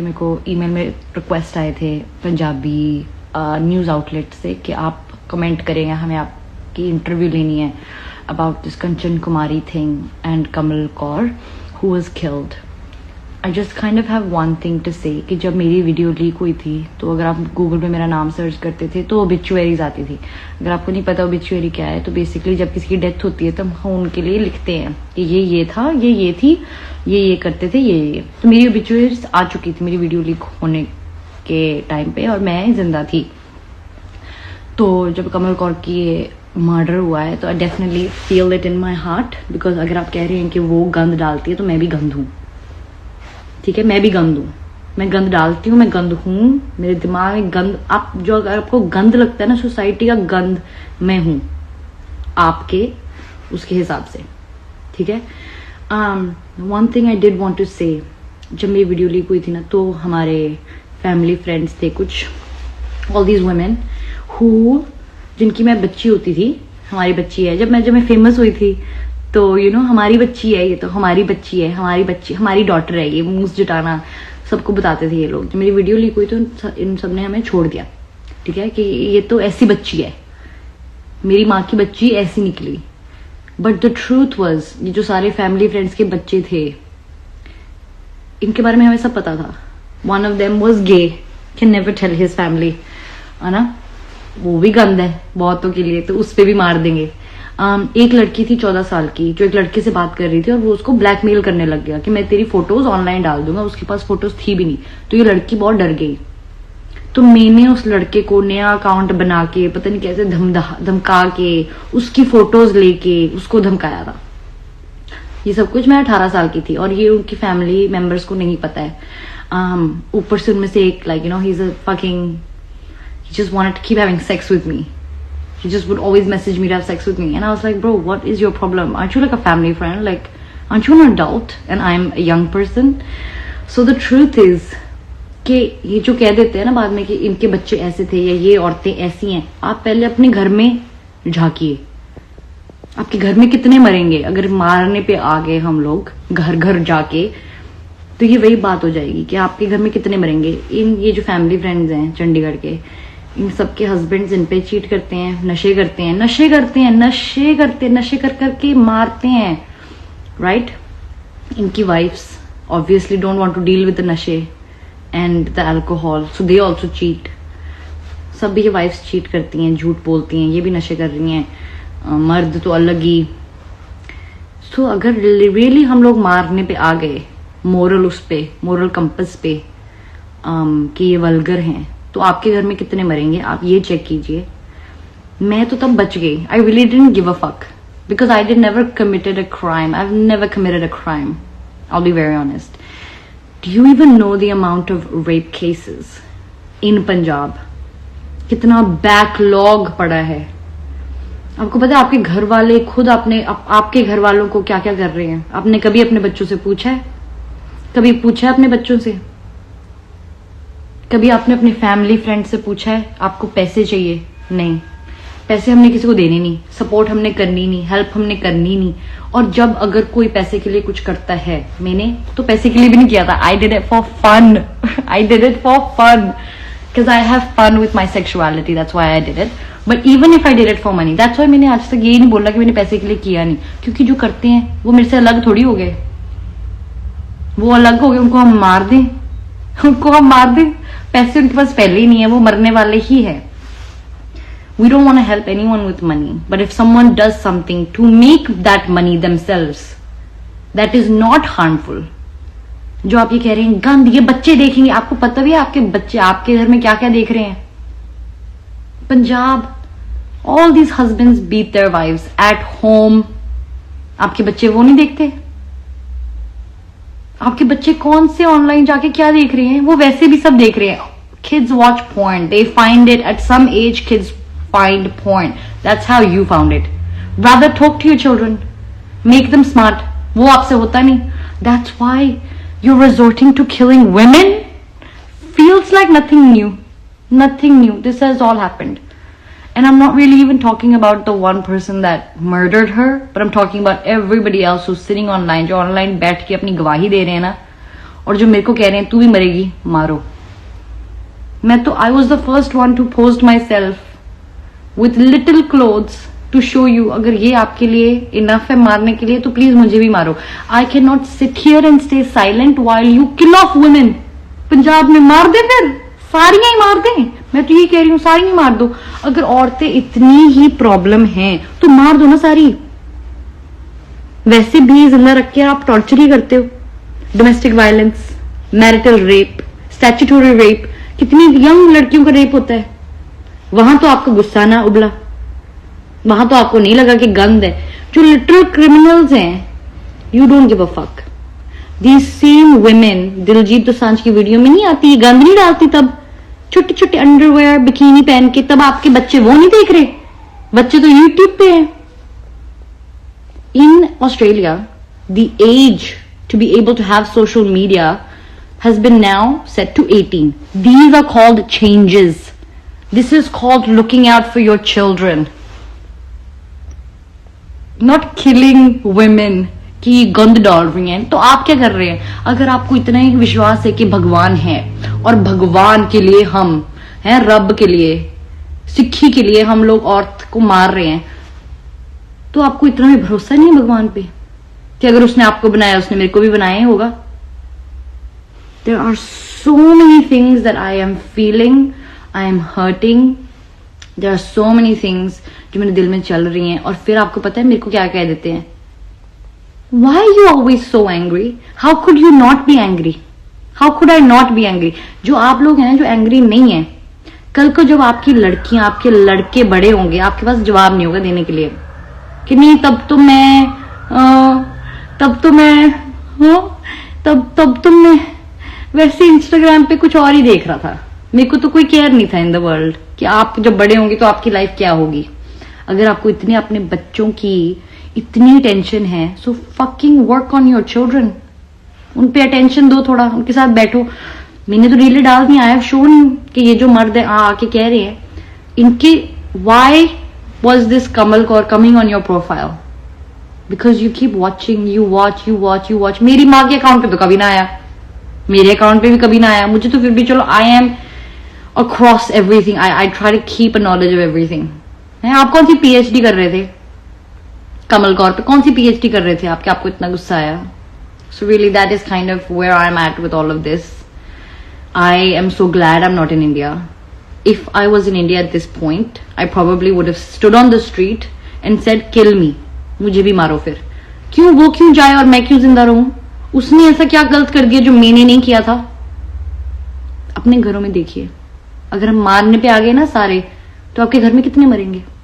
मेरे को ईमेल में रिक्वेस्ट आए थे पंजाबी न्यूज़ आउटलेट से कि आप कमेंट करें, हमें आपकी इंटरव्यू लेनी है about this Kanchan Kumari thing and Kamal Kaur who was killed. I just kind of have one thing to say कि जब मेरी वीडियो लीक हुई थी तो अगर आप गूगल पे मेरा नाम सर्च करते थे तो ओबिचुअरीज आती थी। अगर आपको नहीं पता ओबिचुअरी क्या है, तो बेसिकली जब किसी की डेथ होती है तो हम उनके लिए लिखते हैं कि ये था, ये थी, ये करते थे, ये। तो मेरी ओबिचुअरीज आ चुकी थी मेरी वीडियो लीक होने के टाइम पे और मैं जिंदा थी। तो जब कमल कौर की मर्डर हुआ है तो I definitely feel it in my heart, because अगर आप कह रहे हैं कि वो गंद डालती है तो मैं भी गंद हूँ। ठीक है, मैं भी गंद हूँ, मैं गंद डालती हूँ, मैं गंद हूँ, मेरे दिमाग में गंद, आप जो अगर आपको गंद लगता है ना, सोसाइटी का गंद मैं हूँ आपके उसके हिसाब से। ठीक है, one thing I did want to say, जब मेरी वीडियो लीक हुई थी ना तो हमारे फैमिली फ्रेंड्स थे कुछ, ऑल दीज वुमेन हु, जिनकी मैं बच्ची होती थी, हमारी बच्ची है, जब मैं फेमस हुई थी तो हमारी बच्ची है, ये तो हमारी बच्ची है, हमारी बच्ची, हमारी डॉटर है, ये मूस जुटाना सबको बताते थे ये लोग। जब मेरी वीडियो लीक हुई तो इन सब ने हमें छोड़ दिया। ठीक है, कि ये तो ऐसी बच्ची है, मेरी माँ की बच्ची ऐसी निकली। बट द ट्रूथ वॉज, ये जो सारे फैमिली फ्रेंड्स के बच्चे थे इनके बारे में हमें सब पता था। One of them was gay, can never tell his family, है ना, वो भी गंद है बहुतों के लिए, तो उस पर भी मार देंगे। एक लड़की थी 14 साल की जो एक लड़के से बात कर रही थी और वो उसको ब्लैकमेल करने लग गया कि मैं तेरी फोटोज ऑनलाइन डाल दूंगा। उसके पास फोटोज थी भी नहीं, तो ये लड़की बहुत डर गई। तो मैंने उस लड़के को नया अकाउंट बना के पता नहीं कैसे धमका के उसकी फोटोज लेके उसको धमकाया था। ये सब कुछ मैं 18 साल की थी और ये उनकी फैमिली मेंबर्स को नहीं पता है। ऊपर से उनमें से एक, like he is a fucking, he just wanted to keep having sex with me. He just would always message me to have sex with me. And I was like, bro, what is your problem? Aren't you like a family friend? Like, aren't you an adult? And I'm a young person. So the truth is कि ये जो कह देते हैं ना बाद में कि इनके बच्चे ऐसे थे या ये औरतें ऐसी हैं, आप पहले अपने घर में झांकिए। आपके घर में कितने मरेंगे अगर मारने पे आ गए हम लोग घर घर जाके, तो ये वही बात हो जाएगी कि आपके घर में कितने मरेंगे। ये जो फैमिली फ्रेंड्स हैं चंडीगढ़ के, इन सबके हस्बैंड्स इन पे चीट करते हैं, नशे कर करके मारते हैं, राइट। इनकी wives obviously don't want to deal with the नशे and the alcohol, so they also cheat. सब ये वाइफ्स चीट करती हैं, झूठ बोलती हैं, ये भी नशे कर रही हैं, मर्द तो अलग ही। सो अगर रियली हम लोग मारने पे आ गए मोरल कंपस पे कि ये वल्गर हैं, तो आपके घर में कितने मरेंगे आप ये चेक कीजिए। मैं तो तब बच गई, I really didn't give a fuck because I did never committed a crime, I have never committed a crime, I will be very honest. Do you even know the amount of rape cases in Punjab? कितना backlog पड़ा है। आपको पता है आपके घर वाले खुद आपके घर वालों को क्या क्या कर रहे हैं? आपने कभी अपने बच्चों से पूछा है? कभी पूछा है अपने बच्चों से? कभी आपने अपने फैमिली फ्रेंड से पूछा है आपको पैसे चाहिए? नहीं, पैसे हमने किसी को देने नहीं, सपोर्ट हमने करनी नहीं, हेल्प हमने करनी नहीं। और जब अगर कोई पैसे के लिए कुछ करता है, मैंने तो पैसे के लिए भी नहीं किया था, I did it for fun I did it for fun because I have fun with my sexuality, that's why I did it. But even if I did it for money, that's why मैंने आज तक ये नहीं बोला कि मैंने पैसे के लिए किया नहीं, क्योंकि जो करते हैं वो मेरे से अलग थोड़ी हो गए, वो अलग हो गए, उनको हम मार दें, पैसे उनके पास पहले ही नहीं है, वो मरने वाले ही है। We don't want to help anyone with money, but if someone does something to make that money themselves, that is not harmful. जो आप ये कह रहे हैं गंद, ये बच्चे देखेंगे, आपको पता भी है आपके बच्चे आपके घर में क्या क्या देख रहे हैं? Punjab, all these husbands beat their wives at home. आपके बच्चे वो नहीं देखते? आपके बच्चे कौन से ऑनलाइन जाके क्या देख रहे हैं? वो वैसे भी सब देख रहे हैं। Kids watch porn. They find it at some age. Kids find porn. That's how you found it. Rather talk to your children. Make them smart. वो आपसे होता नहीं. That's why you're resorting to killing women. Feels like nothing new. Nothing new. This has all happened. And I'm not really even talking about the one person that murdered her, but I'm talking about everybody else who's sitting online, जो online बैठ के अपनी गवाही दे रहे हैं ना, और जो मेरे को कह रहे हैं तू भी मरेगी, मारो। मैं तो I was the first one to post myself with little clothes to show you, अगर ये आपके लिए इनफ है मारने के लिए तो प्लीज मुझे भी मारो। I can not sit here and stay silent while you kill of women. Punjab में मार दे, फिर सारियां ही मार दें। मैं तो ये कह रही हूँ सारी ही मार दो। अगर औरतें इतनी ही प्रॉब्लम है तो मार दो ना सारी। वैसे भी जिंदा रख के आप टॉर्चर ही करते हो। Domestic violence, marital rape, statutory rape, कितनी यंग लड़कियों का रेप होता है। वहां तो आपका गुस्सा ना उबला, वहां तो आपको नहीं लगा कि गंद है। जो लिटरल क्रिमिनल्स हैं, you don't give a fuck. These same women Diljit Dosanjh की वीडियो में नहीं आती, गंद नहीं डालती, तब छोटे छोटे अंडरवेयर बिकिनी पहन के, तब आपके बच्चे वो नहीं देख रहे। बच्चे तो यूट्यूब पे हैं। In Australia the age to be able to have social media has been now set to 18. These are called changes. This is called looking out for your children. Not killing women कि गंद डाल रही हैं। तो आप क्या कर रहे हैं? अगर आपको इतना ही विश्वास है कि भगवान है और भगवान के लिए हम हैं, रब के लिए, सिक्खी के लिए हम लोग औरत को मार रहे हैं, तो आपको इतना भी भरोसा नहीं है भगवान पे कि अगर उसने आपको बनाया उसने मेरे को भी बनाया ही होगा। There are so many things that I am feeling, I am hurting. There are so many things जो मेरे दिल में चल रही हैं। और फिर आपको पता है मेरे को क्या कह देते हैं? Why are you always so angry? How could you not be angry? How could I not be angry? जो आप लोग हैं जो एंग्री नहीं है, कल को जब आपकी लड़कियां, आपके लड़के बड़े होंगे, आपके पास जवाब नहीं होगा देने के लिए कि नहीं तब तो मैं वैसे इंस्टाग्राम पे कुछ और ही देख रहा था, मेरे को तो कोई केयर नहीं था इन द वर्ल्ड कि आप जब बड़े होंगे तो आपकी लाइफ क्या होगी। अगर आपको इतने अपने बच्चों की इतनी टेंशन है, so fucking work on your children. उन पे अटेंशन दो, थोड़ा उनके साथ बैठो। मैंने तो रीले डाल दी, आई हैव शोन कि ये जो मर्द है आके कह रहे हैं इनके, why was this Kamal Kaur coming on your profile? Because you keep watching, you watch. मेरी माँ के अकाउंट पे तो कभी ना आया, मेरे अकाउंट पे भी कभी ना आया। मुझे तो फिर भी चलो, I am across everything, I try to keep a knowledge of everything. आप कौन सी पीएचडी कर रहे थे कमल कौर पे? कौन सी पीएचडी कर रहे थे आपके? आपको इतना गुस्सा आया? So really that is kind of where I am at with all of this. I am so glad I am not in India. If I was in India at this point, I probably would have stood on the street and said, kill me. मुझे भी मारो फिर। क्यों वो क्यों जाए और मैं क्यों जिंदा रहूं? उसने ऐसा क्या गलत कर दिया जो मैंने नहीं किया था? अपने घरों में देखिए, अगर हम मारने पे आ गए ना सारे, तो आपके घर में कितने मरेंगे?